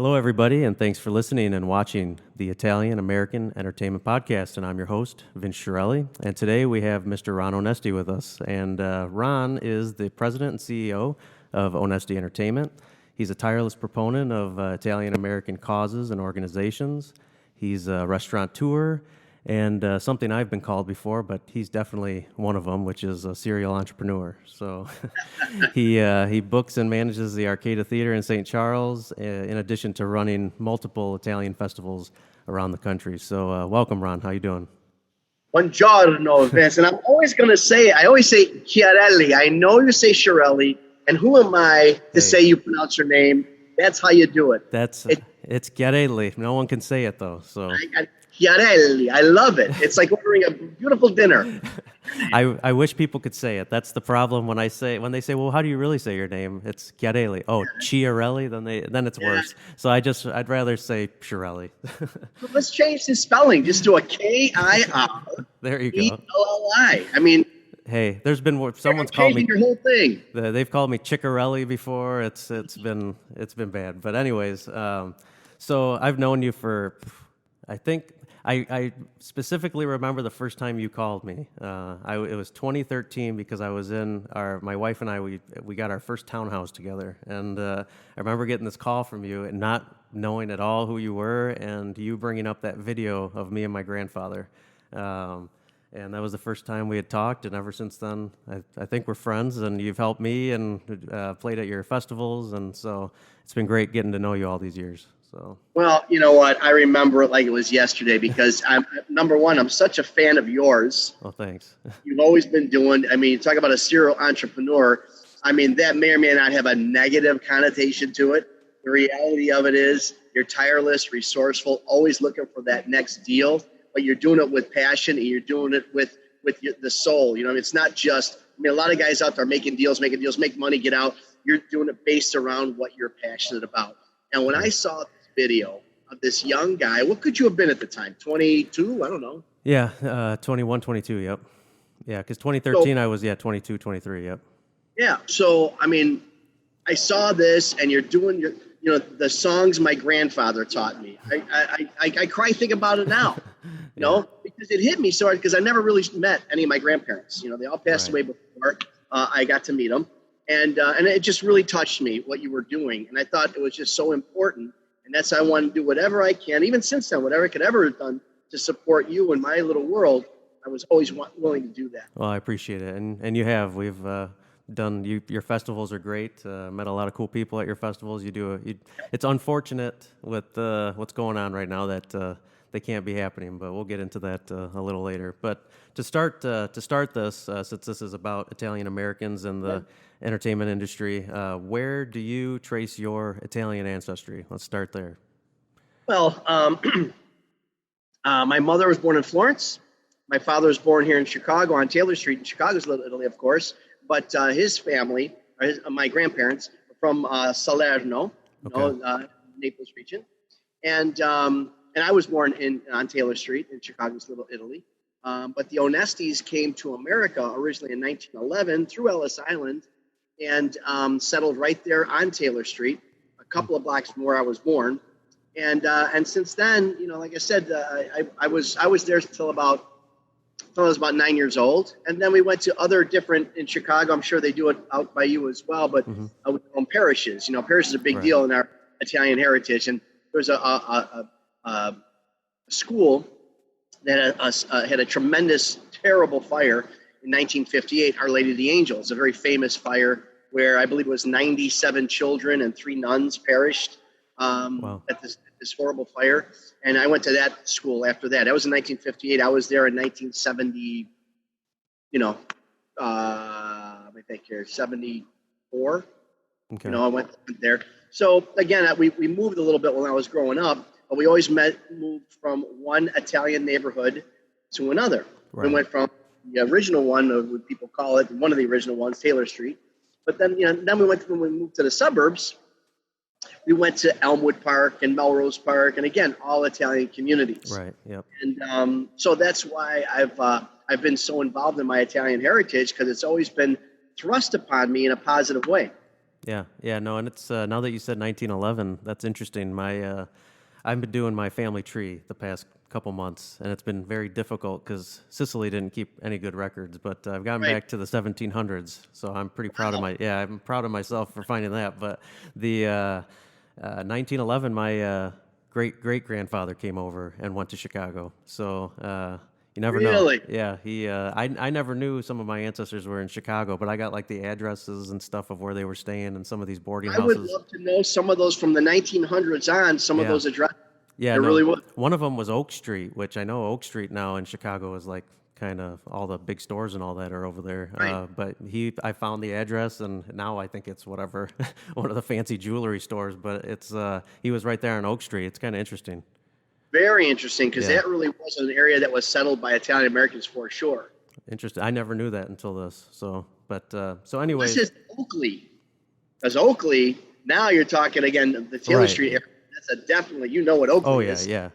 Hello, everybody, and thanks for listening and watching the Italian American Entertainment Podcast. And I'm your host, Vince Chiarelli. And today we have Mr. Ron Onesti with us. And Ron is the president and CEO of Onesti Entertainment. He's a tireless proponent of Italian American causes and organizations. He's a restaurateur and something I've been called before, but he's definitely one of them, which is a serial entrepreneur. So he books and manages the Arcada Theater in St. Charles, in addition to running multiple Italian festivals around the country. So welcome, Ron. How you doing? Buongiorno, Vince. And I'm always going to say, I always say Chiarelli. I know you say Chiarelli, and who am I to say you pronounce your name? That's how you do it. It's Chiarelli. No one can say it, though. So Chiarelli. I love it. It's like ordering a beautiful dinner. I wish people could say it. That's the problem when they say, well, how do you really say your name? It's Chiarelli. Oh, Chiarelli. Then it's worse. So I'd rather say Chiarelli. So let's change the spelling. Just do a K-I-R. There you go. E-L-L-I. I mean, hey, there's been someone's called me your whole thing. They've called me Chicarelli before. It's been bad. But anyways, so I've known you for, I think. I specifically remember the first time you called me. It was 2013 because I was my wife and I, we got our first townhouse together. And I remember getting this call from you and not knowing at all who you were, and you bringing up that video of me and my grandfather. And that was the first time we had talked, and ever since then, I think we're friends, and you've helped me and played at your festivals, and so it's been great getting to know you all these years. So. Well, you know what? I remember it like it was yesterday because number one, I'm such a fan of yours. Oh, thanks. You've always been doing, talk about a serial entrepreneur. That may or may not have a negative connotation to it. The reality of it is you're tireless, resourceful, always looking for that next deal, but you're doing it with passion and you're doing it with the soul. It's not just, a lot of guys out there making deals, make money, get out. You're doing it based around what you're passionate about. And when I saw this video of this young guy, what could you have been at the time? 22? I don't know. Yeah, 21, 22, yep. Yeah, because 2013 I was, 22, 23, yep. Yeah, so, I saw this and you're doing the songs my grandfather taught me. I cry thinking about it now, because it hit me so hard because I never really met any of my grandparents. They all passed away before I got to meet them. And it just really touched me what you were doing. And I thought it was just so important. And that's why I want to do whatever I can, even since then, whatever I could ever have done to support you in my little world. I was always willing to do that. Well, I appreciate it. And you have. We've done, your festivals are great. Met a lot of cool people at your festivals. It's unfortunate with what's going on right now that they can't be happening, but we'll get into that a little later. But to start this, since this is about Italian Americans and the entertainment industry, where do you trace your Italian ancestry? Let's start there. Well, my mother was born in Florence. My father was born here in Chicago on Taylor Street in Chicago's Little Italy, of course. But his family, my grandparents, are from Salerno, Naples region, and I was born on Taylor Street in Chicago's Little Italy. But the Onestis came to America originally in 1911 through Ellis Island and settled right there on Taylor Street, a couple of blocks from where I was born. And since then, like I said, I was there till I was about 9 years old. And then we went to other different in Chicago. I'm sure they do it out by you as well, but parishes. Parish is a big deal in our Italian heritage. And there's a school that had a tremendous, terrible fire in 1958, Our Lady of the Angels, a very famous fire where I believe it was 97 children and 3 nuns perished at this horrible fire. And I went to that school after that. That was in 1958. I was there in 1970, I think here, 74. Okay. I went there. So again, we moved a little bit when I was growing up, but we always moved from one Italian neighborhood to another. Right. We went from the original one, what people call it, one of the original ones, Taylor Street. But then, when we moved to the suburbs, we went to Elmwood Park and Melrose Park, and again, all Italian communities. Right. Yep. And so that's why I've been so involved in my Italian heritage, because it's always been thrust upon me in a positive way. Yeah. No, and it's now that you said 1911, that's interesting. I've been doing my family tree the past couple months, and it's been very difficult because Sicily didn't keep any good records. But I've gotten Right. back to the 1700s, so I'm pretty proud of Wow. I'm proud of myself for finding that. But the 1911, my great grandfather came over and went to Chicago. So you never know. Really? Yeah, I never knew some of my ancestors were in Chicago, but I got like the addresses and stuff of where they were staying and some of these boarding I would houses. love to know some of those from the 1900s on, some of Yeah. those addresses. Yeah, There no. really would. One of them was Oak Street, which I know Oak Street now in Chicago is like kind of all the big stores and all that are over there. Right. But I found the address, and now I think it's whatever, one of the fancy jewelry stores. But he was right there on Oak Street. It's kind of interesting. Very interesting, because Yeah, that really was an area that was settled by Italian Americans for sure. interesting. I never knew that until this. So This anyways, is Oakley. As Oakley, now you're talking again the Taylor right. Street area. That's a definitely, you know what Oakley Oh yeah, is. yeah.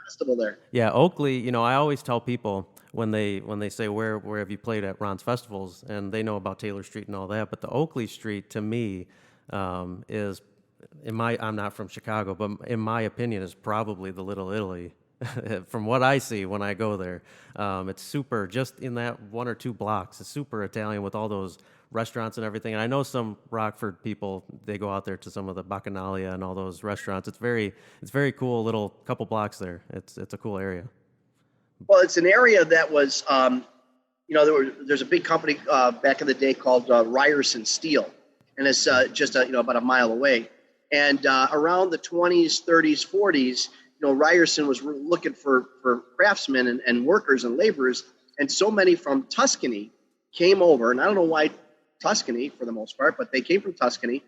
Festival there. Yeah, Oakley, I always tell people when they say where have you played at Ron's festivals, and they know about Taylor Street and all that, but the Oakley Street to me is I'm not from Chicago, but in my opinion is probably the Little Italy. From what I see when I go there, it's super. Just in that 1 or 2 blocks, it's super Italian with all those restaurants and everything. And I know some Rockford people, they go out there to some of the Bacchanalia and all those restaurants. It's very cool. Little couple blocks there. It's a cool area. Well, it's an area that was, there's a big company back in the day called Ryerson Steel, and it's just about a mile away. And around the 20s, 30s, 40s, Ryerson was looking for craftsmen and workers and laborers, and so many from Tuscany came over. And I don't know why Tuscany for the most part, but they came from Tuscany.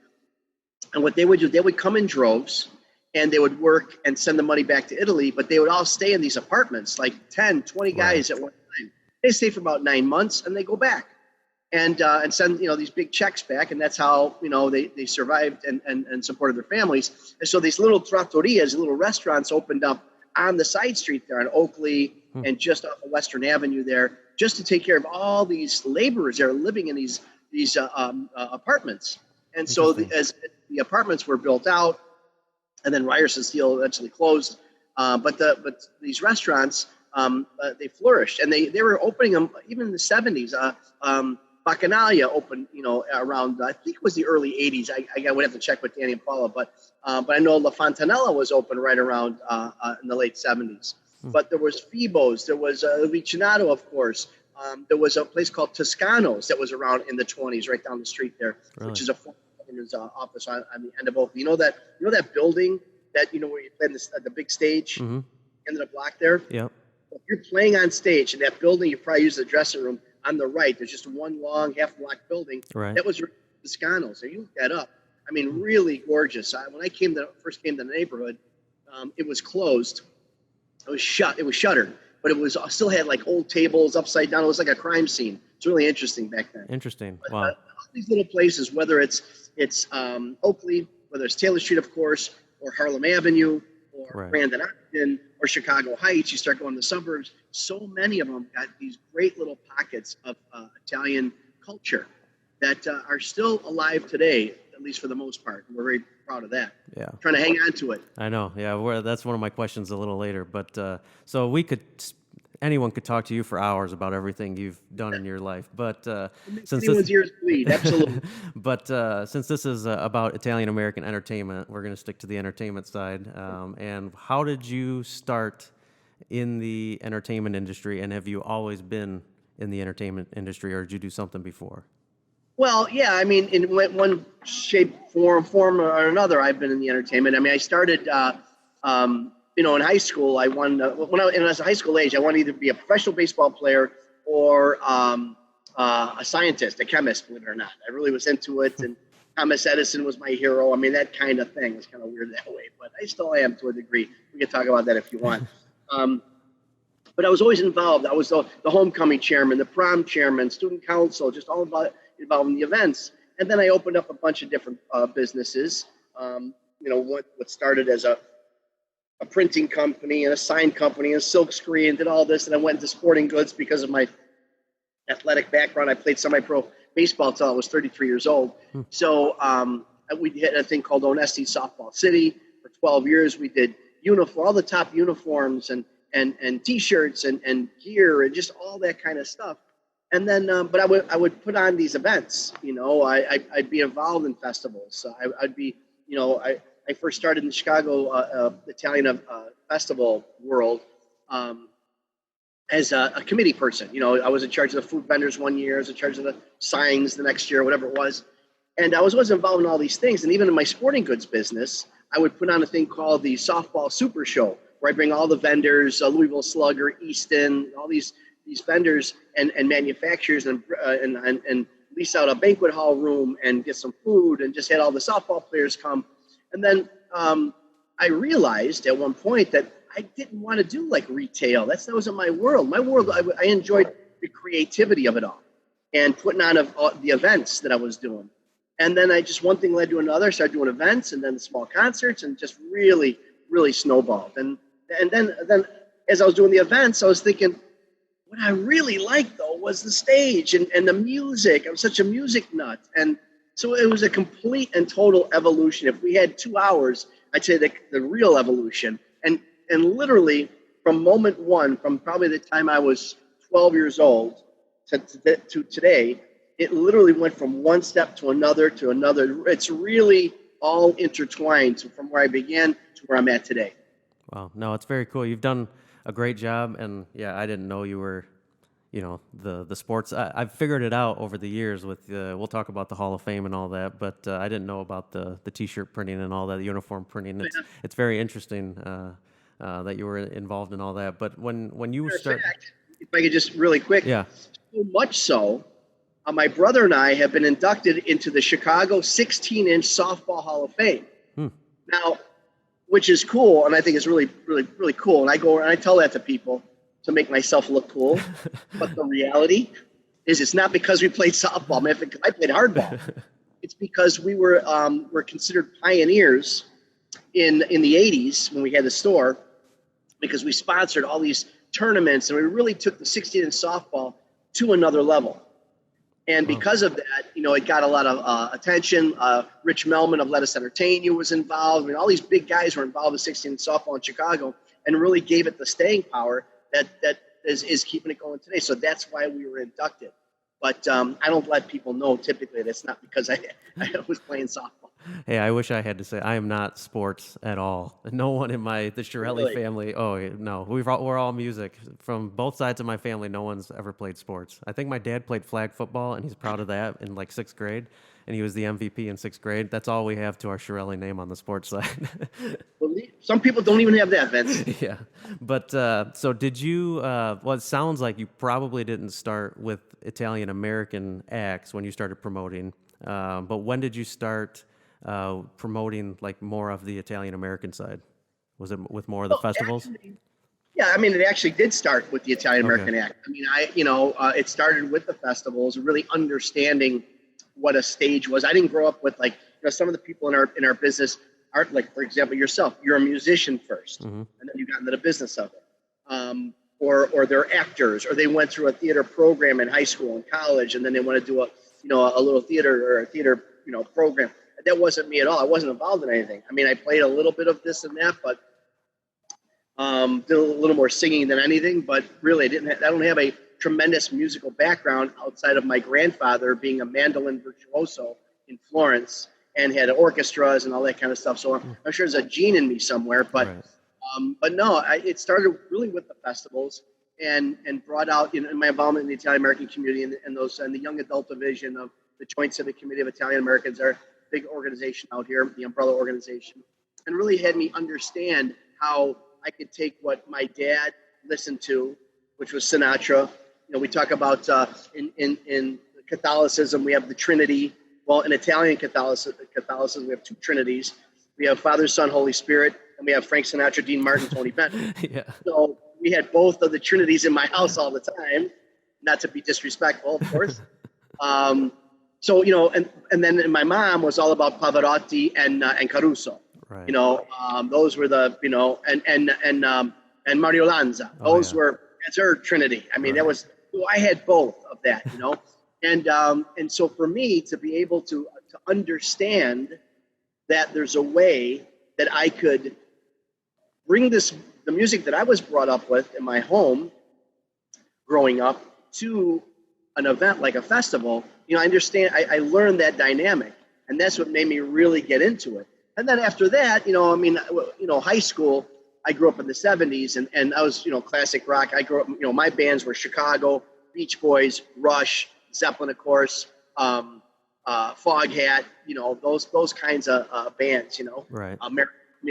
And what they would do, they would come in droves, and they would work and send the money back to Italy, but they would all stay in these apartments, like 10, 20 guys at one time. They stay for about 9 months, and they go back and send these big checks back, and that's how they survived and supported their families. And so these little trattorias, little restaurants, opened up on the side street there on Oakley and just off of Western Avenue there, just to take care of all these laborers that are living in these apartments. And so as the apartments were built out, and then Ryerson Steel eventually closed, but these restaurants they flourished, and they were opening them even in the 70s. Bacchanalia opened, around I think it was the early 80s. I would have to check with Danny and Paula, but I know La Fontanella was open right around in the late 70s. But there was Fibo's, there was Vicinato, of course. There was a place called Toscano's that was around in the 20s, right down the street there, Really? which is a former governor's office on the end of Oakley. You know that building that where you play the big stage, end of the block there. Yep. If you're playing on stage in that building, you probably use the dressing room. On the right, there's just one long half-block building. Right. That was Toscano's. So you look that up. I mean, really gorgeous. When I first came to the neighborhood, it was closed. It was shut. It was shuttered, but it still had like old tables upside down. It was like a crime scene. It's really interesting back then. Interesting. But, Wow. all these little places, whether it's Oakley, whether it's Taylor Street, of course, or Harlem Avenue, or Right. Brandon Ogden, or Chicago Heights, you start going to the suburbs. So many of them got these great little pockets of Italian culture that are still alive today, at least for the most part. We're very proud of that. Yeah. Trying to hang on to it. I know. Yeah, that's one of my questions a little later. But so anyone could talk to you for hours about everything you've done in your life. But since Anyone's ears bleed, absolutely. but since this is about Italian American entertainment, we're going to stick to the entertainment side. And how did you start in the entertainment industry? And have you always been in the entertainment industry, or did you do something before? Well, yeah, I mean, in one shape, form or another, I've been in the entertainment. I mean, I started, in high school. I wanted when I was a high school age, I wanted to either be a professional baseball player or a scientist, a chemist. Believe it or not, I really was into it. And Thomas Edison was my hero. I mean, that kind of thing. It's kind of weird that way, but I still am to a degree. We can talk about that if you want. But I was always involved. I was the homecoming chairman, the prom chairman, student council, just all involved in the events. And then I opened up a bunch of different businesses. What started as a printing company and a sign company and silk screen, did all this, and I went into sporting goods because of my athletic background. I played semi-pro baseball until I was 33 years old. So we had a thing called Onesti Softball City for 12 years. We did all the top uniforms and T-shirts and gear and just all that kind of stuff. And then, but I would put on these events. I'd be involved in festivals. So I'd be, I first started in the Chicago Italian festival world as a committee person. I was in charge of the food vendors one year. I was in charge of the signs the next year, whatever it was. And I was always involved in all these things. And even in my sporting goods business, I would put on a thing called the Softball Super Show, where I bring all the vendors, Louisville Slugger, Easton, all these vendors and manufacturers and lease out a banquet hall room and get some food and just had all the softball players come. And then I realized at one point that I didn't want to do like retail. That wasn't my world. My world, I enjoyed the creativity of it all and putting on the events that I was doing. And then one thing led to another. Started doing events and then small concerts and just really, really snowballed. And then as I was doing the events, I was thinking, what I really liked though was the stage and the music. I'm such a music nut. And so it was a complete and total evolution. If we had 2 hours, I'd say the real evolution. And literally from moment one, from probably the time I was 12 years old to today, it literally went from one step to another to another. It's really all intertwined from where I began to where I'm at today. Wow. No, it's very cool. You've done a great job. And yeah, I didn't know you were, the sports. I've figured it out over the years with, we'll talk about the Hall of Fame and all that, but I didn't know about the T-shirt printing and all that, the uniform printing. It's very interesting that you were involved in all that. But when you start... If I could just really quick. Yeah. So much so, my brother and I have been inducted into the Chicago 16-inch Softball Hall of Fame. Now, which is cool, and I think it's really, really, really cool. And I go and I tell that to people to make myself look cool. But the reality is it's not because we played softball. I played hardball. It's because we were considered pioneers in the 80s when we had the store, because we sponsored all these tournaments and we really took the 16-inch softball to another level. And because of that, it got a lot of attention. Rich Melman of Let Us Entertain You was involved. I mean, all these big guys were involved with 16-inch softball in Chicago and really gave it the staying power that is keeping it going today. So that's why we were inducted. But I don't let people know typically that's not because I was playing softball. Hey, I wish I had to say I am not sports at all. No one in the Chiarelli family. Oh no, we're all music from both sides of my family. No one's ever played sports. I think my dad played flag football, and he's proud of that in like 6th grade, and he was the MVP in 6th grade. That's all we have to our Chiarelli name on the sports side. Well, some people don't even have that, Vince. Yeah, but so did you? Well, it sounds like you probably didn't start with Italian American acts when you started promoting. But when did you start promoting like more of the Italian American side? Was it with more of the festivals? Actually, yeah, I mean, it actually did start with the Italian American Act. I mean, it started with the festivals, really understanding what a stage was. I didn't grow up with some of the people in our business aren't like, for example, yourself. You're a musician first, and then you got into the business of it. Or they're actors, or they went through a theater program in high school and college, and then they want to do a little theater or a theater program. That wasn't me at all. I wasn't involved in anything. I mean, I played a little bit of this and that, but did a little more singing than anything. But really, I don't have a tremendous musical background outside of my grandfather being a mandolin virtuoso in Florence and had orchestras and all that kind of stuff. So I'm sure there's a gene in me somewhere. But but no, it started really with the festivals and brought out my involvement in the Italian American community and the young adult division of the Joint Civic Committee of Italian Americans, our big organization out here, the umbrella organization, and really had me understand how I could take what my dad listened to, which was Sinatra. We talk about in Catholicism, we have the Trinity. Well, in Italian Catholicism, we have 2 Trinities. We have Father, Son, Holy Spirit, and we have Frank Sinatra, Dean Martin, Tony Bennett. Yeah. So we had both of the Trinities in my house all the time, not to be disrespectful, of course. So, and then my mom was all about Pavarotti and Caruso. Right. Those were and Mario Lanza. Those were, it's her trinity. I mean, it was So I had both of that, and so for me to be able to understand that there's a way that I could bring the music that I was brought up with in my home growing up to an event like a festival, I understand, I learned that dynamic, and that's what made me really get into it. And then after that, high school, I grew up in the 70s, and I was, classic rock. I grew up, my bands were Chicago, Beach Boys, Rush, Zeppelin, of course, Foghat, those kinds of bands, Right. I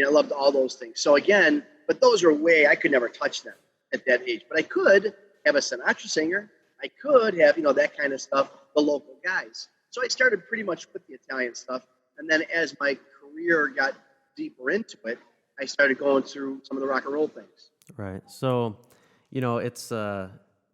loved all those things. So again, but those were I could never touch them at that age. But I could have a Sinatra singer. I could have, that kind of stuff, the local guys. So I started pretty much with the Italian stuff. And then as my career got deeper into it, I started going through some of the rock and roll things. Right. So,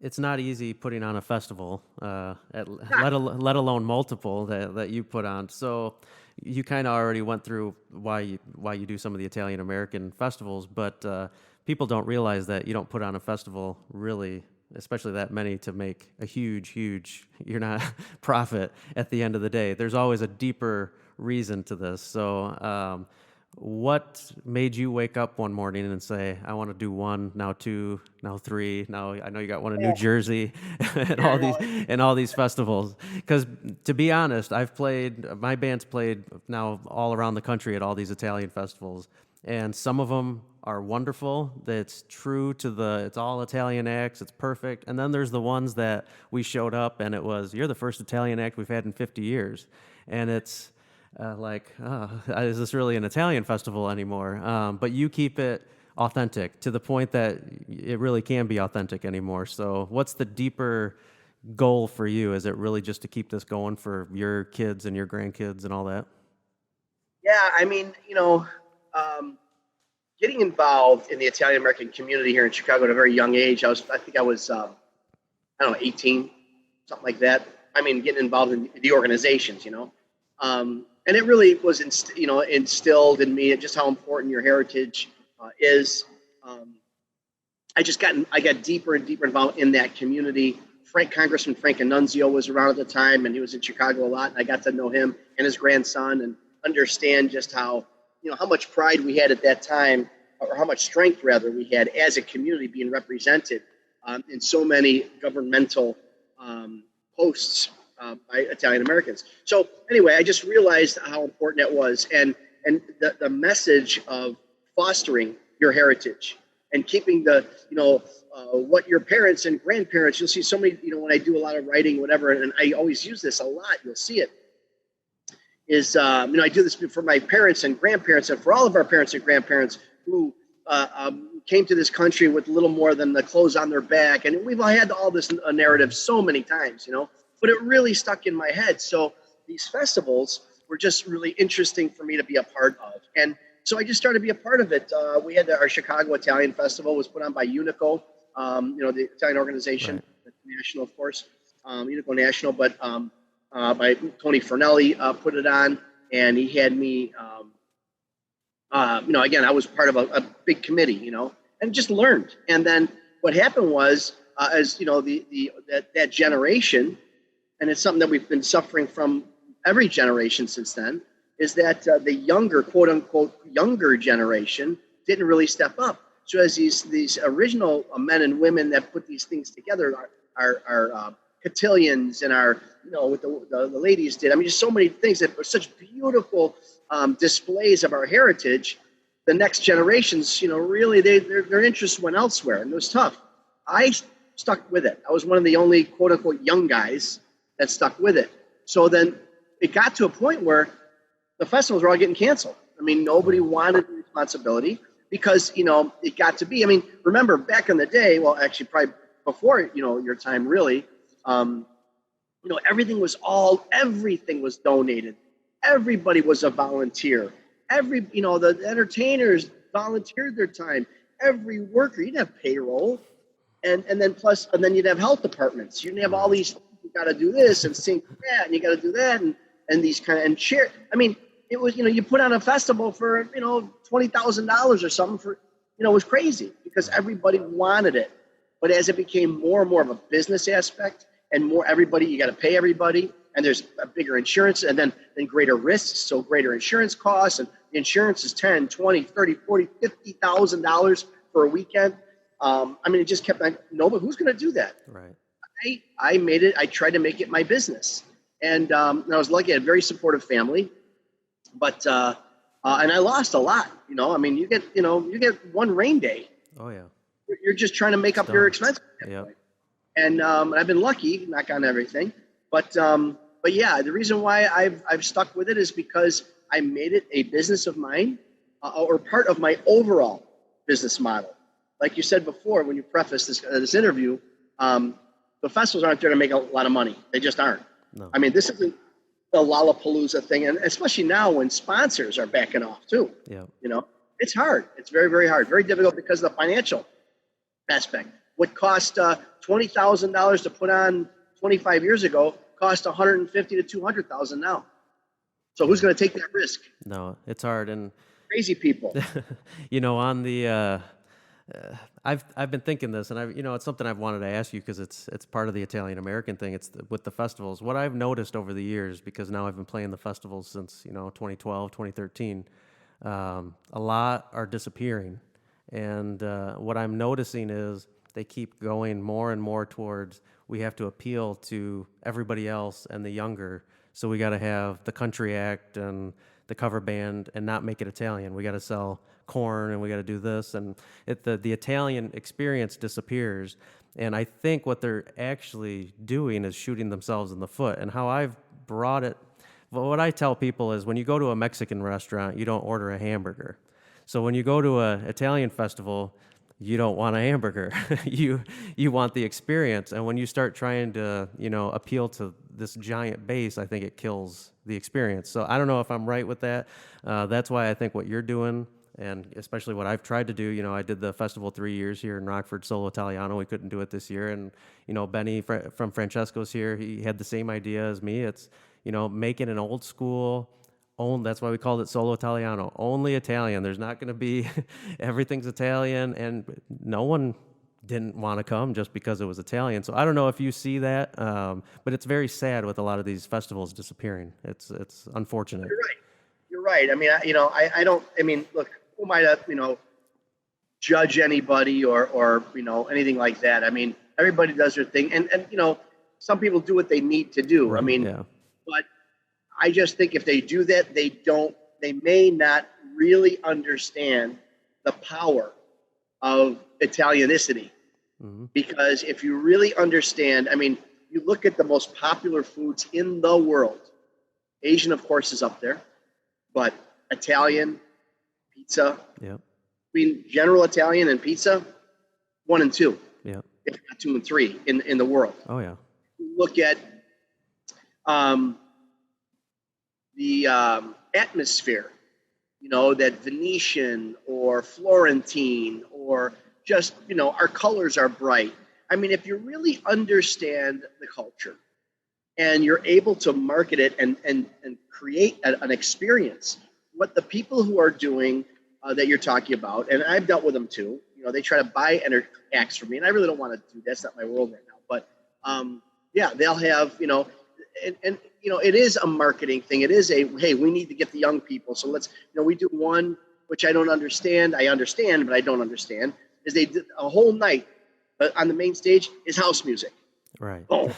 it's not easy putting on a festival, let alone multiple that you put on. So you kind of already went through why you do some of the Italian American festivals, but people don't realize that you don't put on a festival really, especially that many, to make a huge, you're not profit at the end of the day. There's always a deeper reason to this. So what made you wake up one morning and say, I want to do one, now two, now three, now I know you got one in New Jersey and all these festivals? Because to be honest, my band's played now all around the country at all these Italian festivals, and some of them are wonderful. That's true to it's all Italian acts. It's perfect. And then there's the ones that we showed up and you're the first Italian act we've had in 50 years. And it's is this really an Italian festival anymore? But you keep it authentic to the point that it really can be authentic anymore. So what's the deeper goal for you? Is it really just to keep this going for your kids and your grandkids and all that? Yeah, getting involved in the Italian American community here in Chicago at a very young age. I think I was 18, something like that. Getting involved in the organizations, and it really was instilled in me just how important your heritage is. I got deeper and deeper involved in that community. Congressman Frank Annunzio was around at the time, and he was in Chicago a lot, and I got to know him and his grandson and understand just how much pride we had at that time, or how much strength rather we had as a community being represented in so many governmental posts by Italian Americans. So anyway, I just realized how important that was, and the message of fostering your heritage and keeping what your parents and grandparents. You'll see so many, when I do a lot of writing, whatever, and I always use this a lot. You'll see it. Is I do this for my parents and grandparents, and for all of our parents and grandparents who came to this country with little more than the clothes on their back, and we've all had all this narrative so many times, but it really stuck in my head. So these festivals were just really interesting for me to be a part of, and so I just started to be a part of it. We had our Chicago Italian Festival was put on by Unico, the Italian organization, right. National, of course, Unico National, but by Tony Fernelli put it on, and he had me, again, I was part of a big committee, and just learned. And then what happened was, that generation, and it's something that we've been suffering from every generation since then, is that the younger, quote unquote, younger generation didn't really step up. So as these original men and women that put these things together, our cotillions and our, what the ladies did. Just so many things that were such beautiful displays of our heritage. The next generations, really their interests went elsewhere, and it was tough. I stuck with it. I was one of the only quote unquote young guys that stuck with it. So then it got to a point where the festivals were all getting canceled. Nobody wanted the responsibility because, it got to be, remember back in the day, well, actually probably before, your time really, everything was donated. Everybody was a volunteer. The entertainers volunteered their time. Every worker, you didn't have payroll. And then you'd have health departments. You didn't have all these, you got to do this and sing that, and you got to do that. And these kind of, and share. It was, you put on a festival for, $20,000 or something for, it was crazy because everybody wanted it. But as it became more and more of a business aspect and more everybody, you got to pay everybody, and there's a bigger insurance and then greater risks, so greater insurance costs, and the insurance is 10, 20, 30, 40, $50,000 for a weekend. I mean, it just kept like, no, but who's going to do that? Right. I made it. I tried to make it my business, and I was lucky. I had a very supportive family, but and I lost a lot. I mean, you get one rain day. Oh yeah. You're just trying to make up your expenses. Yeah. And I've been lucky, knock on everything, but yeah, the reason why I've stuck with it is because I made it a business of mine, or part of my overall business model. Like you said before, when you prefaced this interview, the festivals aren't there to make a lot of money. They just aren't. No. I mean, this isn't the Lollapalooza thing, and especially now when sponsors are backing off too. Yeah. It's hard. It's very, very hard. Very difficult because of the financial aspect. What cost $20,000 to put on 25 years ago cost $150,000 to $200,000 now. So who's going to take that risk? No, it's hard. And crazy people. On the I've been thinking this, and it's something I've wanted to ask you because it's part of the Italian American thing. It's with the festivals. What I've noticed over the years, because now I've been playing the festivals since 2012, 2013. A lot are disappearing, and what I'm noticing is they keep going more and more towards we have to appeal to everybody else and the younger. So we got to have the country act and the cover band and not make it Italian. We got to sell corn and we got to do this, and the Italian experience disappears. And I think what they're actually doing is shooting themselves in the foot. And how I've brought it, well, what I tell people is when you go to a Mexican restaurant, you don't order a hamburger. So when you go to an Italian festival, you don't want a hamburger. you want the experience. And when you start trying to appeal to this giant base, I think it kills the experience. So I don't know if I'm right with that. That's why I think what you're doing, and especially what I've tried to do, I did the festival 3 years here in Rockford, Solo Italiano. We couldn't do it this year. And, Benny from Francesco's here. He had the same idea as me. It's, making an old school, that's why we called it Solo Italiano, only Italian. There's not going to be, everything's Italian. And no one didn't want to come just because it was Italian. So I don't know if you see that, but it's very sad with a lot of these festivals disappearing. It's unfortunate. You're right. I mean, look, who am I to, judge anybody or anything like that? I mean, everybody does their thing. And some people do what they need to do. Right, I mean, yeah. But I just think if they do that, they may not really understand the power of Italianicity. Mm-hmm. Because if you really understand, I mean, you look at the most popular foods in the world. Asian, of course, is up there, but Italian, pizza. Yeah. I mean, general Italian and pizza, 1 and 2. Yeah. If not 2 and 3 in the world. Oh yeah. You look at the atmosphere, that Venetian or Florentine or just, our colors are bright. I mean, if you really understand the culture and you're able to market it and create an experience, what the people who are doing that you're talking about, and I've dealt with them too, they try to buy acts from me, and I really don't want to do that. That's not my world right now. But yeah, they'll have, and it is a marketing thing. It is hey, we need to get the young people. So let's, we do one, which I don't understand. I understand, but I don't understand, is they did a whole night on the main stage is house music. Right. All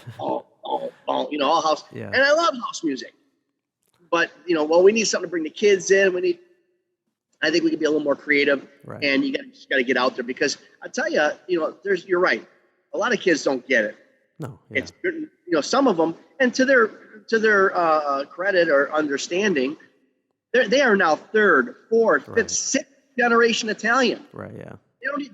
house. Yeah. And I love house music. But, we need something to bring the kids in. I think we can be a little more creative. Right. And you just got to get out there, because I tell you, you're right. A lot of kids don't get it. No. Yeah. It's, some of them, and to their credit or understanding, they are now 3rd, 4th, 5th, 6th generation Italian. Right. Yeah.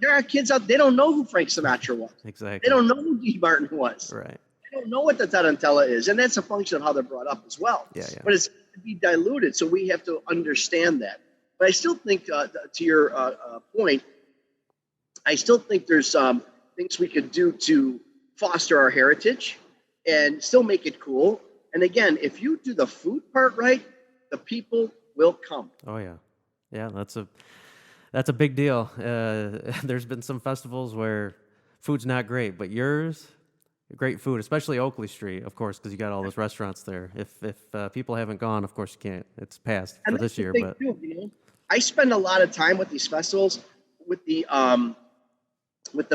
There are kids out. They don't know who Frank Sinatra was. Exactly. They don't know who Dee Martin was. Right. They don't know what the tarantella is, and that's a function of how they're brought up as well. Yeah. Yeah. But it's to be diluted, so we have to understand that. But I still think, to your point, I still think there's things we could do to foster our heritage and still make it cool. And again, if you do the food part right, the people will come. Oh yeah, yeah. That's a big deal. There's been some festivals where food's not great, but yours, great food, especially Oakley Street, of course, because you got all those restaurants there. If people haven't gone, of course you can't. It's passed And for that's this the year, thing but too, I spend a lot of time with these festivals with the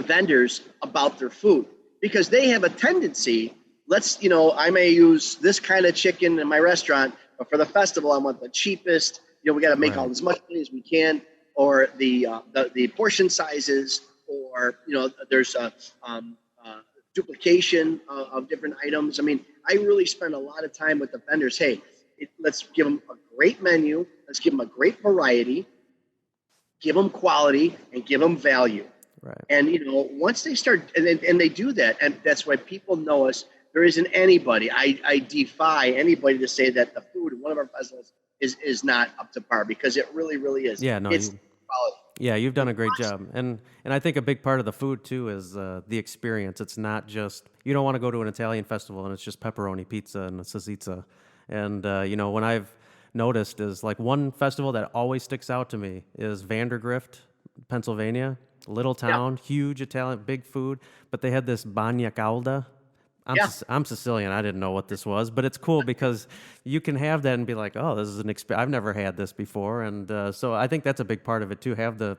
vendors about their food because they have a tendency. I may use this kind of chicken in my restaurant, but for the festival, I want the cheapest. We got to make all right, as much money as we can, or the portion sizes, or there's a duplication of different items. I mean, I really spend a lot of time with the vendors. Hey, let's give them a great menu. Let's give them a great variety. Give them quality and give them value. right. And once they start, and they do that, and that's why people know us. There isn't anybody. I defy anybody to say that the food at one of our festivals is not up to par because it really, really is. Yeah, no, It's quality. yeah, you've done And a great job, and I think a big part of the food too is the experience. It's not just you don't want to go to an Italian festival and it's just pepperoni pizza and a salsiccia, and when I've noticed is like one festival that always sticks out to me is Vandergrift, Pennsylvania, little Yeah, town, huge Italian, big food, but they had this bagna calda. yeah. I'm Sicilian. I didn't know what this was, but it's cool because you can have that and be like, "Oh, this is an experience. I've never had this before," and so I think that's a big part of it too. Have the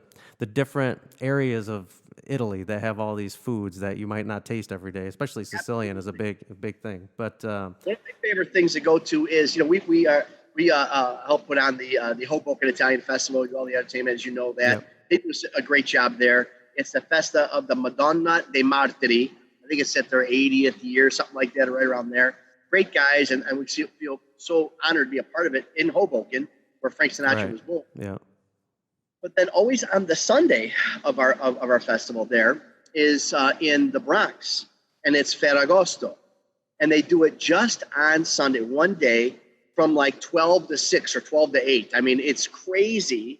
different areas of Italy that have all these foods that you might not taste every day. Especially Sicilian is a big thing. But One of my favorite things to go to is, we help put on the Hoboken Italian Festival. We do all the entertainment, as you know that. yep, They do a great job there. It's the Festa of the Madonna dei Martiri. I think it's at their 80th year, something like that, right around there. Great guys, and we feel so honored to be a part of it in Hoboken, where Frank Sinatra right, was born. yeah, But then always on the Sunday of our festival there is in the Bronx, and it's Ferragosto. And they do it just on Sunday, one day from like 12 to 6 or 12 to 8. I mean, it's crazy.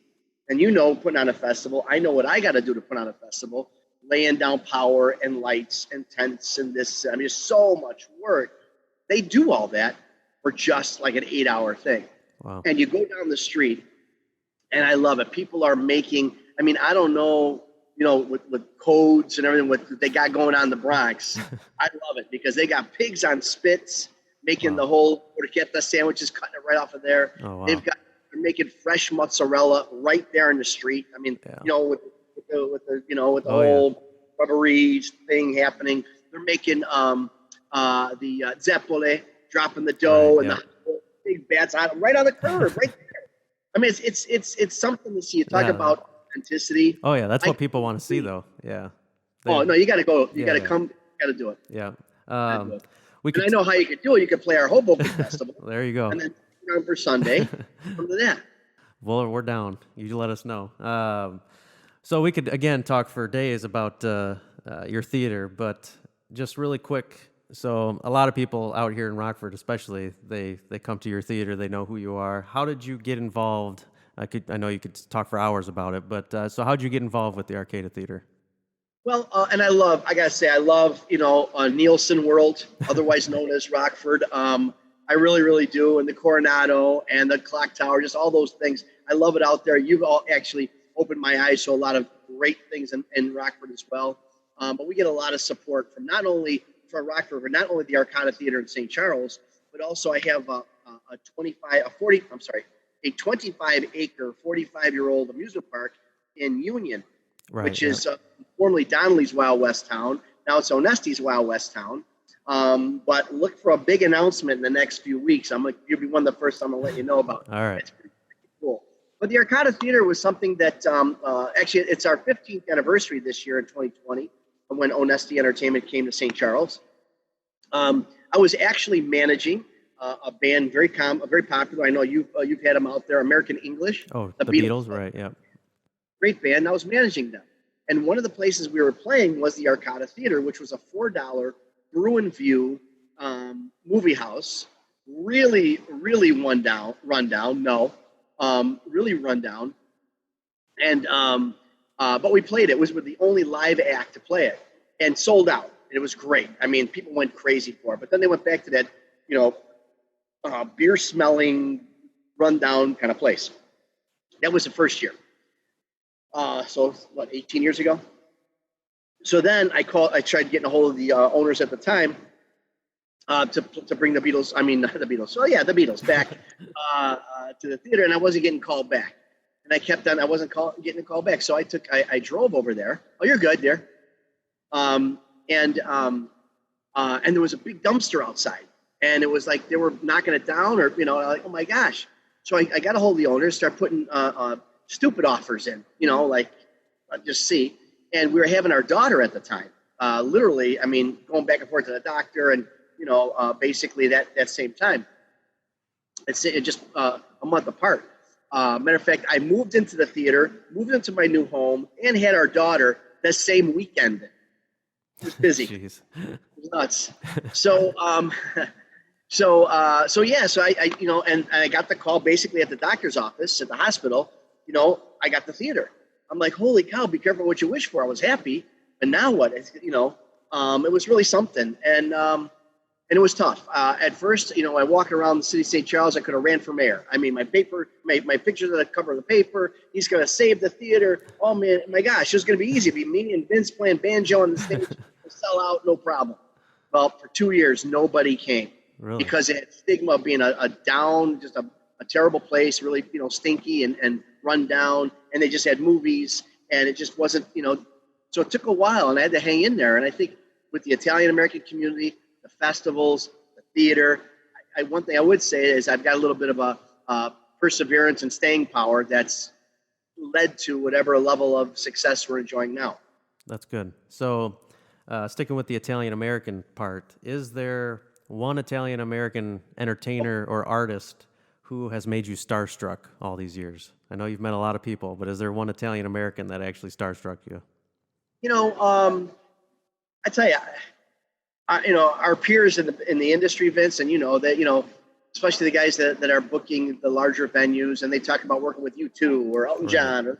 And putting on a festival, I know what I got to do to put on a festival, laying down power and lights and tents and this. I mean, it's so much work. They do all that for just like an 8-hour thing. wow, And you go down the street, and I love it. People are making, I mean, I don't know, with codes and everything, what they got going on in the Bronx. I love it because they got pigs on spits making wow, the whole porchetta sandwiches, cutting it right off of there. oh wow, They're making fresh mozzarella right there in the street. I mean, yeah, with the oh yeah, whole rubbery thing happening. They're making the zeppole, dropping the right, dough and yeah, the whole big bats on right on the curb, right there. I mean, it's something to see. You talk yeah. about authenticity. Oh yeah, that's I what people want to see though. Yeah, Oh they, no, you got to go. You yeah, got to yeah, come. You got to do it. yeah. Gotta do it. We And I could. know how you could do it. You could play our Hoboken Festival, There you go. and then on for Sunday. Come to that. Well, we're down. You let us know. So we could again talk for days about your theater, but just really quick. So a lot of people out here in Rockford, especially, they come to your theater. They know who you are. How did you get involved? I know you could talk for hours about it, but so how did you get involved with the Arcata Theater? Well, and I gotta say, I love, Nielsen World, otherwise known as Rockford. I really, really do. And the Coronado and the Clock Tower, just all those things. I love it out there. You've all actually opened my eyes to a lot of great things in Rockford as well. But we get a lot of support from Rockford, but not only the Arcada Theater in St. Charles, but also I have a 25 acre, 45-year-old amusement park in Union, Right. which Yeah. is formerly Donnelly's Wild West Town. Now it's Onesti's Wild West Town. But look for a big announcement in the next few weeks. You'll be one of the first I'm going to let you know about. All right. It's pretty cool. But the Arcada Theater was something that actually it's our 15th anniversary this year in 2020 when Onesti Entertainment came to St. Charles. I was actually managing a band very popular. I know you've had them out there, American English. Oh, the Beatles. Right. Yeah. Great band. I was managing them. And one of the places we were playing was the Arcada Theater, which was a $4 Bruin View movie house. Really, really rundown. No, really rundown. And but we played it. It was the only live act to play it, and sold out. It was great. I mean, people went crazy for it. But then they went back to that, beer smelling, rundown kind of place. That was the first year. So what, 18 years ago? So then I tried getting a hold of the owners at the time to bring the Beatles. I mean, not the Beatles. So yeah, the Beatles back to the theater, and I wasn't getting called back. And I kept on. I wasn't getting a call back. So I drove over there. Oh, you're good there. And there was a big dumpster outside, and it was like they were knocking it down, or like, oh my gosh. So I got a hold of the owners, start putting stupid offers in, like just see. And we were having our daughter at the time, literally. I mean, going back and forth to the doctor, and basically that same time. It's just a month apart. Matter of fact, I moved into the theater, moved into my new home, and had our daughter the same weekend. It was busy. Jeez. It was nuts. So, so and I got the call basically at the doctor's office at the hospital. I got the theater. I'm like, holy cow! Be careful what you wish for. I was happy, and now what? It was really something, and it was tough. At first, I walked around the city of St. Charles. I could have ran for mayor. I mean, my pictures on the cover of the paper. He's going to save the theater. Oh, man, my gosh, it was going to be easy. It'd be me and Vince playing banjo on the stage. Sell out, no problem. Well, for 2 years, nobody came. Really? Because it had stigma of being a down, just a terrible place, really, stinky and run down. And they just had movies, and it just wasn't, so it took a while, and I had to hang in there. And I think with the Italian-American community, the festivals, the theater. One thing I would say is I've got a little bit of a perseverance and staying power that's led to whatever level of success we're enjoying now. That's good. So sticking with the Italian-American part, is there one Italian-American entertainer or artist who has made you starstruck all these years? I know you've met a lot of people, but is there one Italian-American that actually starstruck you? I tell you, our peers in the industry, Vince, and that especially the guys that are booking the larger venues, and they talk about working with U2 or Elton John. Or,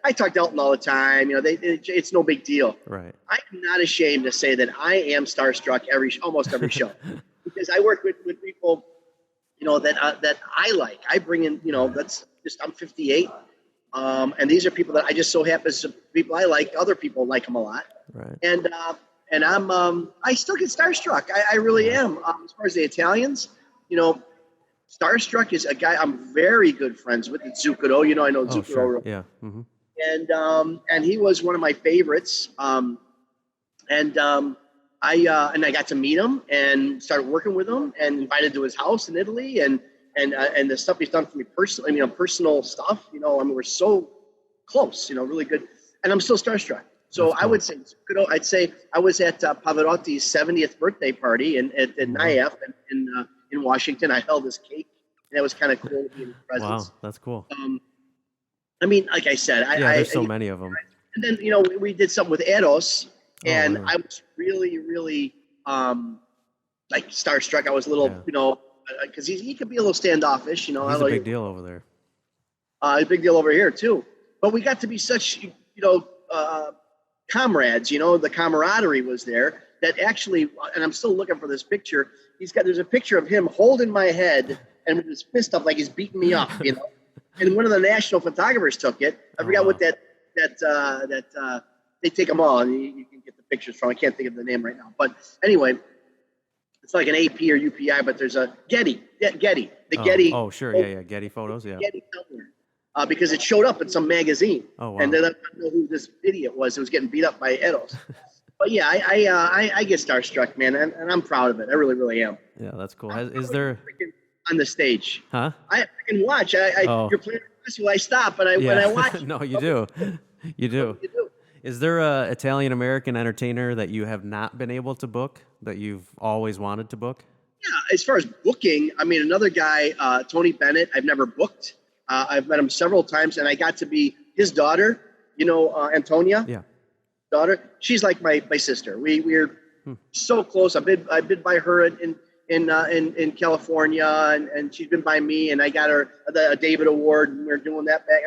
I talk to Elton all the time. It's no big deal. Right. I'm not ashamed to say that I am starstruck almost every show because I work with people, that I like. I bring in, I'm 58, and these are people that I just so happens to people I like. Other people like them a lot. Right. And I still get starstruck. I really am. As far as the Italians, Starstruck is a guy I'm very good friends with. It's Zucchero. I know Zucchero. Sure. Yeah. Mm-hmm. And he was one of my favorites. I got to meet him and started working with him and invited to his house in Italy and the stuff he's done for me personally. Personal stuff. We're so close. Really good. And I'm still starstruck. So I would say, I'd say I was at Pavarotti's 70th birthday party at NIAF in Washington. I held his cake, and that was kind of cool to be in his presence. Wow, that's cool. Like I said, there's so many of them. And then we did something with Eros, and I was really, really like starstruck. I was a little, because he could be a little standoffish. He's a big deal over there. A big deal over here too. But we got to be such, comrades, the camaraderie was there that actually, and I'm still looking for this picture. There's a picture of him holding my head and with his fist up like he's beating me up, And one of the national photographers took it. I forgot what that they take them all, and you can get the pictures from. I can't think of the name right now, but anyway, it's like an AP or UPI, but there's a Getty. Getty. Oh, sure, yeah, Getty photos, yeah. Getty somewhere. Because it showed up in some magazine. Oh, wow. And then I don't know who this idiot was who was getting beat up by Eros. But yeah, I get starstruck, man, and I'm proud of it. I really, really am. Yeah, that's cool. Is there on the stage? Huh? I can watch. You're playing a festival. I stop and when I watch. No, you do. You do. Is there a Italian American entertainer that you have not been able to book that you've always wanted to book? Yeah, as far as booking, another guy, Tony Bennett. I've never booked. I've met him several times, and I got to be his daughter. Antonia. Yeah. Daughter. She's like my sister. We're so close. I've been by her in California, and she's been by me, and I got her a David Award, and we're doing that back.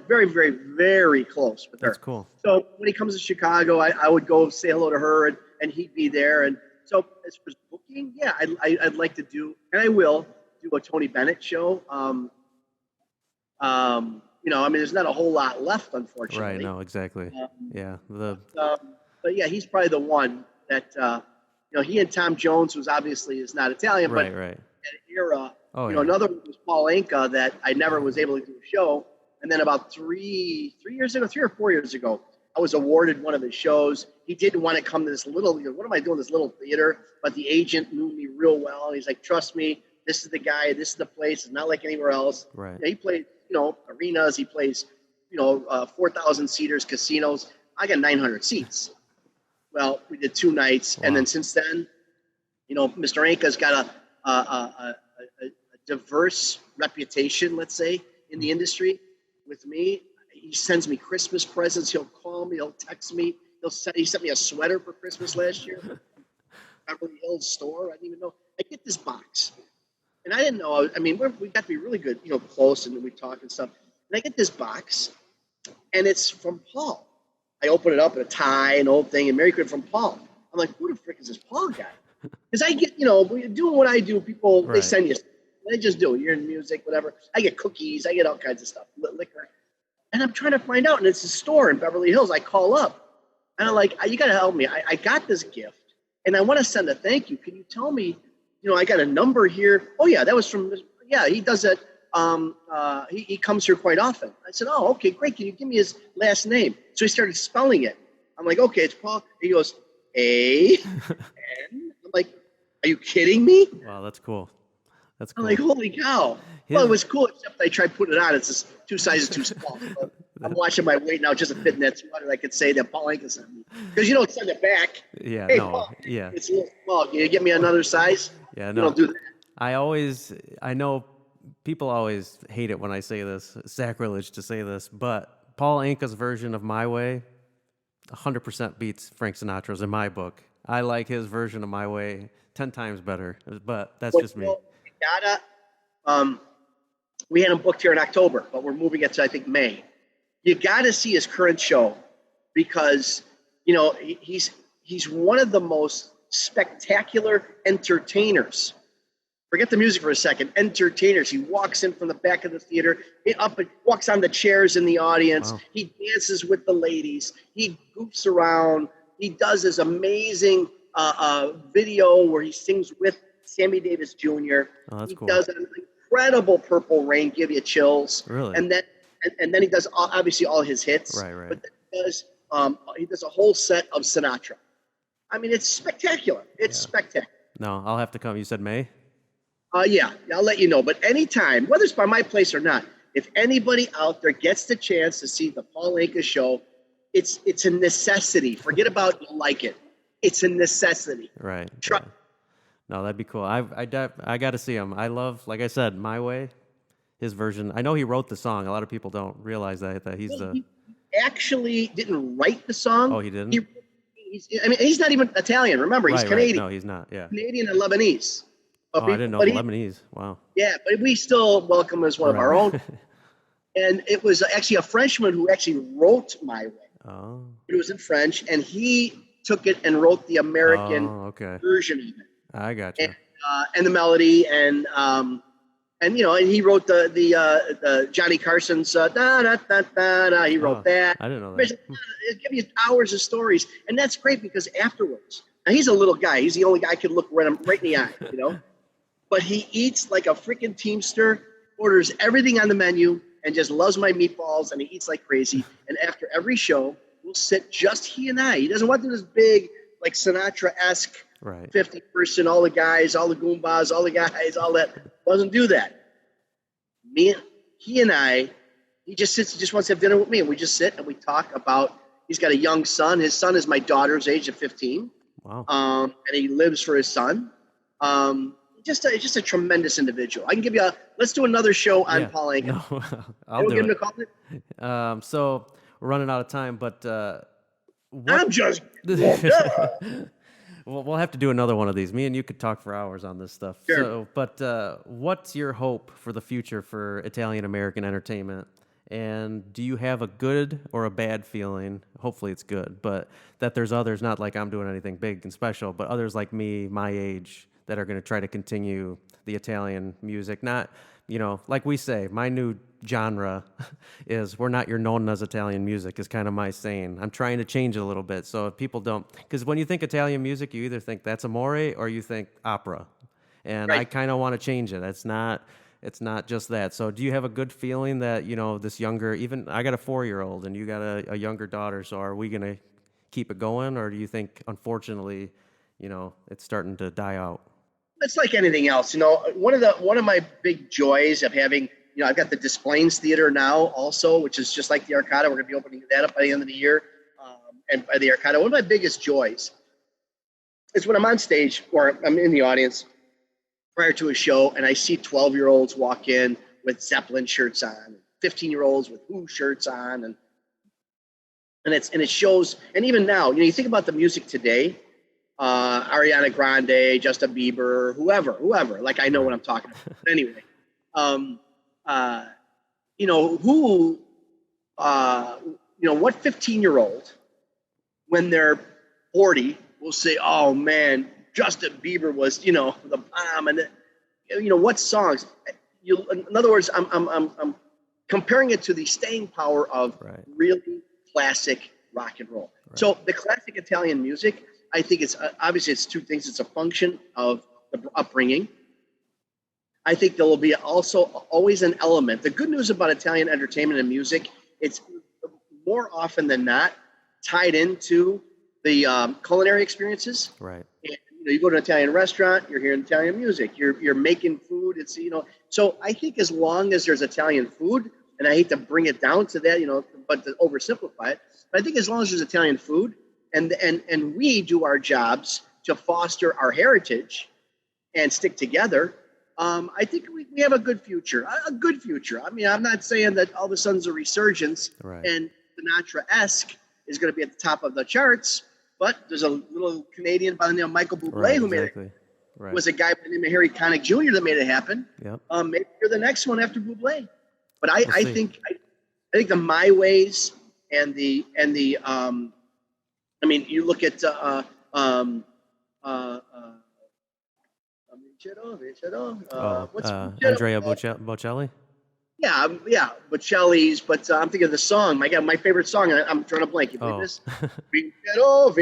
Very, very, very close with her. That's cool. So when he comes to Chicago, I would go say hello to her, and he'd be there. And so as far as booking, yeah, I'd like to do, and I will do a Tony Bennett show. I mean, there's not a whole lot left, Right. unfortunately. No, exactly. Yeah. The But yeah, he's probably the one that he and Tom Jones, who's obviously is not Italian, but right. that era. Oh, yeah. Another one was Paul Anka that I never was able to do a show. And then about 3 or 4 years ago, I was awarded one of his shows. He didn't want to come to this little, what am I doing, this little theater? But the agent knew me real well. He's like, trust me, this is the guy, this is the place. It's not like anywhere else. Right. Yeah, he plays, arenas. He plays, 4,000 seaters, casinos. I got 900 seats. Well, we did 2 nighs. Wow. And then since then, Mr. Anka's got a diverse reputation, let's say, in the industry with me. He sends me Christmas presents. He'll call me. He'll text me. He sent me a sweater for Christmas last year. Beverly Hills store. I didn't even know. I get this box. And I didn't know. I mean, we got to be really good, close, and we talk and stuff. And I get this box, and it's from Paul. I open it up, and a tie, an old thing, and Merry Christmas from Paul. I'm like, who the frick is this Paul guy? Because I get, doing what I do, people, they send you stuff. They just do it. You're in music, whatever. I get cookies. I get all kinds of stuff, liquor. And I'm trying to find out, and it's a store in Beverly Hills. I call up, and I'm like, you got to help me. I got this gift, and I want to send a thank you. Can you tell me, I got a number here. Oh, yeah, that was from, he does it. He comes here quite often. I said, oh, okay, great. Can you give me his last name? So he started spelling it. I'm like, okay, it's Paul. He goes, A-N. I'm like, are you kidding me? Wow, that's cool. That's I'm cool. like, holy cow. Well, it was cool, except I tried putting it on. It's just 2 sizes too small. So I'm watching my weight now just to fit in that sweater. I could say that Paul Anka sent me. Because you don't send it back. Yeah, Hey, no, Paul, yeah. it's a little small. Can you get me another size? Yeah, You no. don't do that. I know people always hate it when I say this, sacrilege to say this, but Paul Anka's version of My Way 100% beats Frank Sinatra's in my book. I like his version of My Way 10 times better, but that's just me. We had him booked here in October, but we're moving it to, I think, May. You got to see his current show because, he's one of the most spectacular entertainers. Forget the music for a second. Entertainers. He walks in from the back of the theater, walks on the chairs in the audience. Wow. He dances with the ladies. He goofs around. He does this amazing video where he sings with Sammy Davis Jr. Oh, that's cool. Does an incredible Purple Rain, give you chills. Really? And then he does obviously all his hits. Right. But then he does a whole set of Sinatra. I mean, it's spectacular. It's spectacular. No, I'll have to come. You said May? Yeah, I'll let you know. But anytime, whether it's by my place or not, if anybody out there gets the chance to see the Paul Anka show, it's a necessity. Forget about you like it. It's a necessity. Right. Try. Yeah. No, that'd be cool. I got to see him. I love, like I said, My Way, his version. I know he wrote the song. A lot of people don't realize that he's the. He actually didn't write the song. Oh, he didn't? He's not even Italian. Remember, he's Canadian. No, he's not. Yeah. Canadian and Lebanese. I didn't know Lebanese. Wow. Yeah, but we still welcome him as one of our own. And it was actually a Frenchman who actually wrote My Way. Oh. It was in French, and he took it and wrote the American version of it. I got you. And the melody, and he wrote the Johnny Carson's da da da da da. He wrote that. I didn't know that. It gives you hours of stories, and that's great because afterwards, now he's a little guy. He's the only guy I could look right in the eye, But he eats like a freaking Teamster, orders everything on the menu, and just loves my meatballs, and he eats like crazy. And after every show, we'll sit just he and I. He doesn't want to do this big, like Sinatra-esque 50-person, all the guys, all the Goombas, all the guys, all that. Doesn't do that. He and I, he just wants to have dinner with me, and we just sit and we talk about, he's got a young son. His son is my daughter's age of 15. Wow. And he lives for his son. Just a tremendous individual. I can give you let's do another show on Paul Anka. No, I'll do give him it. a call? So we're running out of time, but I'm just we'll have to do another one of these. Me and you could talk for hours on this stuff. Sure. So, but what's your hope for the future for Italian American entertainment? And do you have a good or a bad feeling? Hopefully it's good, but that there's others, not like I'm doing anything big and special, but others like me, my age, that are going to try to continue the Italian music, not like we say, my new genre is we're not your nonna's Italian music is kind of my saying. I'm trying to change it a little bit. So if people don't, because when you think Italian music, you either think that's amore or you think opera. And I Right. kind of want to change it. It's not just that. So do you have a good feeling that, this younger, even I got a 4-year-old and you got a younger daughter. So are we going to keep it going? Or do you think, unfortunately, it's starting to die out? It's like anything else. One of my big joys of having, I've got the Displays Theater now also, which is just like the Arcada. We're going to be opening that up by the end of the year. And by the Arcada, one of my biggest joys is when I'm on stage or I'm in the audience prior to a show and I see 12-year-olds walk in with Zeppelin shirts on, 15-year-olds with Who shirts on, and it shows. And even now, you think about the music today, Ariana Grande, Justin Bieber, whoever. Like, I know what I'm talking about. But anyway, what 15-year-old when they're 40 will say, "Oh man, Justin Bieber was, the bomb," and what songs? In other words, I'm comparing it to the staying power of really classic rock and roll. Right. So the classic Italian music, I think it's obviously it's two things. It's a function of the upbringing. I think there will be also always an element. The good news about Italian entertainment and music, it's more often than not tied into the culinary experiences. Right. And, you go to an Italian restaurant, you're hearing Italian music. You're making food. It's So I think as long as there's Italian food, and I hate to bring it down to that, but to oversimplify it, but I think as long as there's Italian food, and we do our jobs to foster our heritage and stick together, I think we have a good future. I mean, I'm not saying that all of a sudden there's a resurgence and Sinatra-esque is going to be at the top of the charts, but there's a little Canadian by the name of Michael Bublé who made it. Right. Was a guy by the name of Harry Connick Jr. that made it happen. Yep. Maybe you're the next one after Bublé. But I think the My Ways and the I mean, you look at Andrea Bocelli. Yeah, Bocelli's. But I'm thinking of the song. My favorite song, and I'm trying to blank. You believe this? Vincero.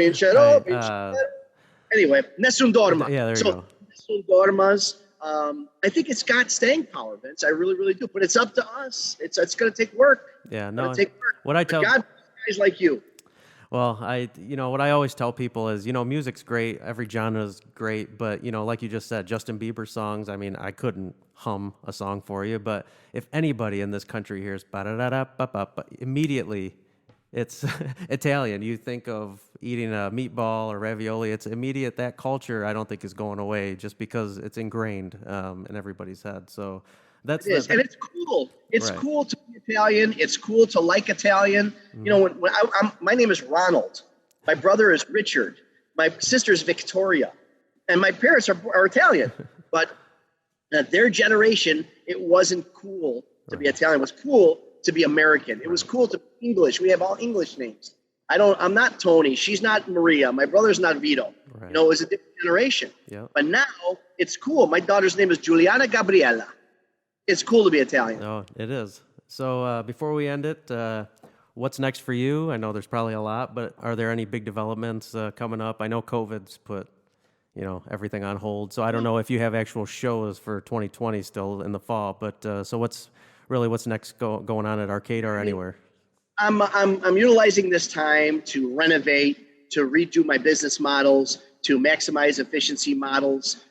Anyway, Nessun Dorma. Yeah, there you go. Nessun Dorma's. I think it's got staying power, Vince. I really, really do. But it's up to us. It's going to take work. Yeah, no. It's take work. What I tell God, guys like you. Well, what I always tell people is, music's great, every genre's great, but, like you just said, Justin Bieber songs, I mean, I couldn't hum a song for you, but if anybody in this country hears ba-da-da-da-ba-ba, immediately it's Italian. You think of eating a meatball or ravioli, it's immediate. That culture, I don't think, is going away just because it's ingrained in everybody's head. So that's it is. And it's cool. It's cool to be Italian. It's cool to like Italian. Mm. When my name is Ronald. My brother is Richard. My sister's Victoria. And my parents are Italian. But their generation, it wasn't cool to be Italian. It was cool to be American. It was cool to be English. We have all English names. I'm not Tony. She's not Maria. My brother's not Vito. Right. It was a different generation. Yep. But now it's cool. My daughter's name is Giuliana Gabriella. It's cool to be Italian. Oh, it is. So before we end it, what's next for you? I know there's probably a lot, but are there any big developments coming up? I know COVID's put, everything on hold. So I don't know if you have actual shows for 2020 still in the fall. But so what's next going on at Arcada or anywhere? I'm utilizing this time to renovate, to redo my business models, to maximize efficiency models.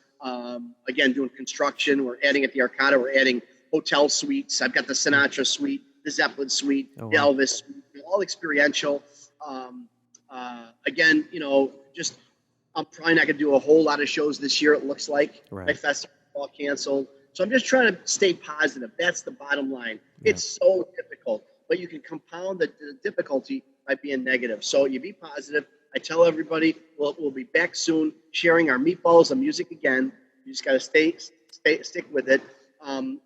Again, doing construction. We're adding at the Arcada. We're adding hotel suites. I've got the Sinatra suite, the Zeppelin suite, the Elvis suite, all experiential. Again, just I'm probably not going to do a whole lot of shows this year. It looks like my festival all canceled. So I'm just trying to stay positive. That's the bottom line. Yeah. It's so difficult, but you can compound the difficulty by being negative. So you be positive. I tell everybody we'll be back soon, sharing our meatballs and music again. You just got to stick with it.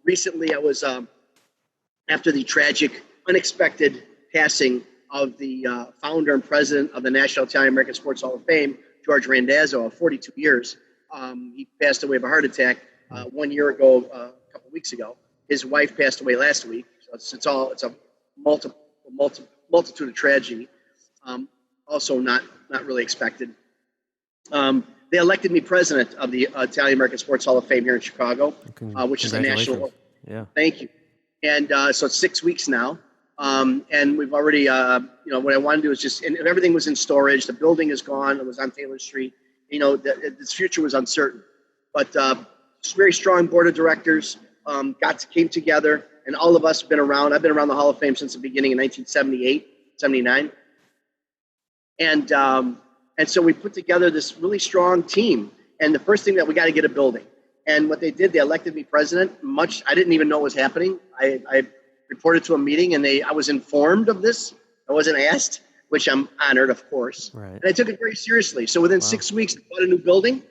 Recently, I was after the tragic, unexpected passing of the founder and president of the National Italian American Sports Hall of Fame, George Randazzo, of 42 years. He passed away of a heart attack 1 year ago, a couple weeks ago. His wife passed away last week. So it's a multitude of tragedy. Also not really expected. They elected me president of the Italian American Sports Hall of Fame here in Chicago, which is a national. Yeah. Thank you. And so it's 6 weeks now. And we've already, what I want to do is just, and everything was in storage. The building is gone. It was on Taylor Street. Its future was uncertain. But very strong board of directors came together, and all of us have been around. I've been around the Hall of Fame since the beginning in 1978, 79. And so we put together this really strong team. And the first thing that we got to get a building. And what they did, they elected me president. I didn't even know what was happening. I reported to a meeting, and I was informed of this. I wasn't asked, which I'm honored, of course. Right. And I took it very seriously. So within 6 weeks, I bought a new building.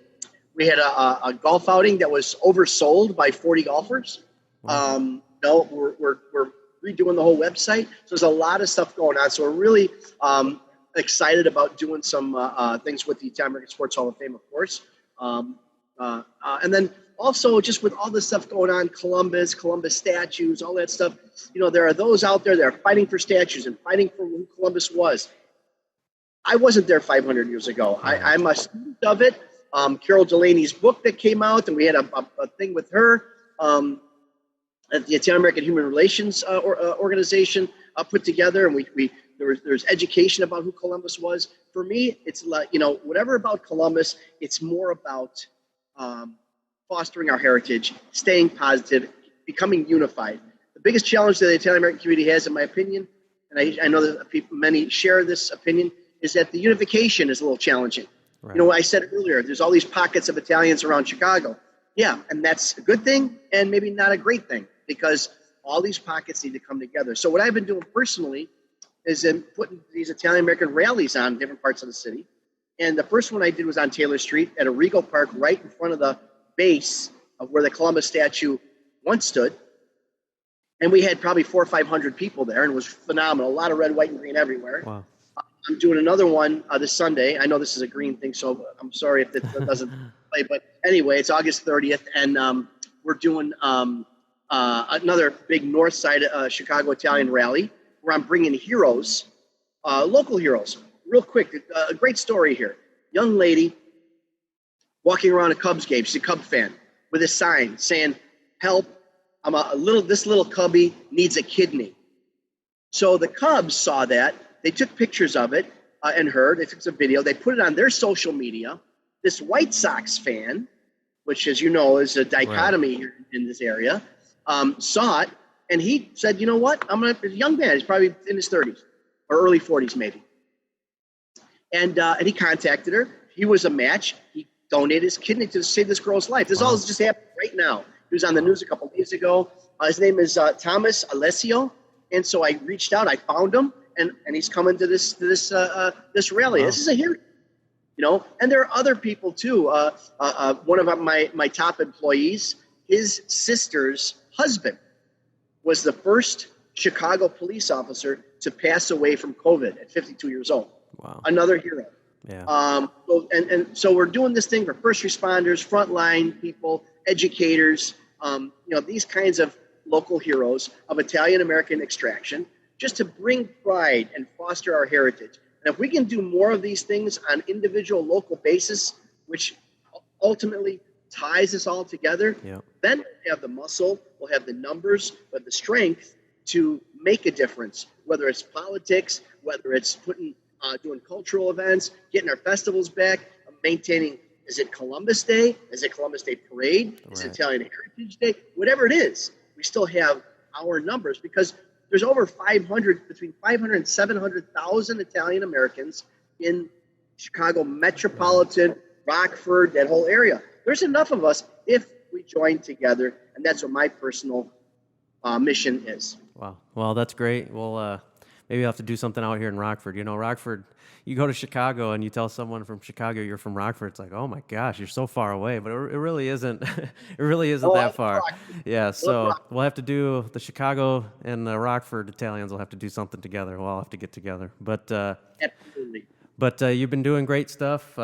We had a golf outing that was oversold by 40 golfers. Wow. We're redoing the whole website. So there's a lot of stuff going on. So we're really excited about doing some things with the Italian American Sports Hall of Fame, of course. And then also just with all this stuff going on, Columbus statues, all that stuff, there are those out there that are fighting for statues and fighting for who Columbus was. I wasn't there 500 years ago. I'm a student of it. Carol Delaney's book that came out, and we had a thing with her at the Italian American Human Relations organization put together, and there's education about who Columbus was. For me, it's like, whatever about Columbus, it's more about fostering our heritage, staying positive, becoming unified. The biggest challenge that the Italian American community has, in my opinion, and I know that many share this opinion, is that the unification is a little challenging. Right. I said earlier, there's all these pockets of Italians around Chicago. Yeah, and that's a good thing and maybe not a great thing, because all these pockets need to come together. So what I've been doing personally is in putting these Italian American rallies on different parts of the city. And the first one I did was on Taylor Street at a Regal Park right in front of the base of where the Columbus statue once stood. And we had probably 400 or 500 people there, and it was phenomenal. A lot of red, white, and green everywhere. Wow. I'm doing another one this Sunday. I know this is a green thing, so I'm sorry if it doesn't play. But anyway, it's August 30th, and we're doing another big north side Chicago Italian rally where I'm bringing heroes, local heroes. Real quick, a great story here. Young lady walking around a Cubs game. She's a Cub fan with a sign saying, "Help! This little cubby needs a kidney." So the Cubs saw that. They took pictures of it and her. They took some video. They put it on their social media. This White Sox fan, which, as you know, is a dichotomy here in this area, saw it, and he said, "You know what? A young man. He's probably in his 30s or early 40s, maybe." And he contacted her. He was a match. He donated his kidney to save this girl's life. This all is just happening right now. He was on the news a couple days ago. His name is Thomas Alessio. And so I reached out. I found him, and he's coming to this rally. Wow. This is a hero, And there are other people too. One of my top employees, his sister's husband was the first Chicago police officer to pass away from COVID at 52 years old. Wow. Another hero. Yeah. So we're doing this thing for first responders, frontline people, educators, these kinds of local heroes of Italian American extraction, just to bring pride and foster our heritage. And if we can do more of these things on individual local basis, which ultimately ties us all together, then we'll have the muscle, we'll have the numbers, but the strength to make a difference, whether it's politics, whether it's doing cultural events, getting our festivals back, maintaining, is it Columbus Day? Is it Columbus Day Parade? Is it Italian Heritage Day? Whatever it is, we still have our numbers, because there's over between 500 and 700,000 Italian Americans in Chicago metropolitan, Rockford, that whole area. There's enough of us if we join together, and that's what my personal mission is. Wow. Well, that's great. Well, maybe I'll have to do something out here in Rockford. Rockford, you go to Chicago and you tell someone from Chicago you're from Rockford, it's like, oh my gosh, you're so far away. But it really isn't. It really isn't that far. Yeah. So we'll have to do the Chicago and the Rockford Italians will have to do something together. We'll all have to get together. But absolutely. But you've been doing great stuff.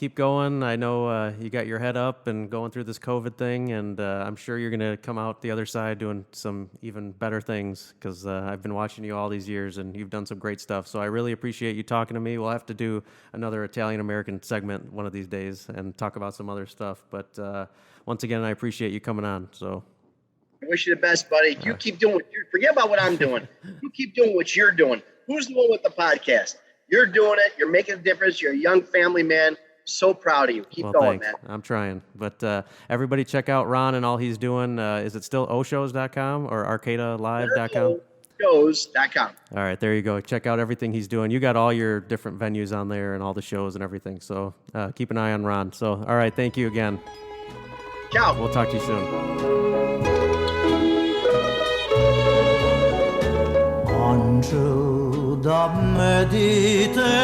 keep going. I know you got your head up and going through this COVID thing, and I'm sure you're going to come out the other side doing some even better things, because I've been watching you all these years, and you've done some great stuff. So I really appreciate you talking to me. We'll have to do another Italian-American segment one of these days and talk about some other stuff. But once again, I appreciate you coming on. So I wish you the best, buddy. You keep doing what you're, forget about what I'm doing. You keep doing what you're doing. Who's the one with the podcast? You're doing it. You're making a difference. You're a young family man. So proud of you. Keep going, thanks. man. I'm trying. But everybody check out Ron and all he's doing. Is it still oshows.com or arcadalive.com? Shows.com. All right, there you go. Check out everything he's doing. You got all your different venues on there and all the shows and everything. So keep an eye on Ron. So, all right, thank you again. Ciao. We'll talk to you soon. Unto the Mediterranean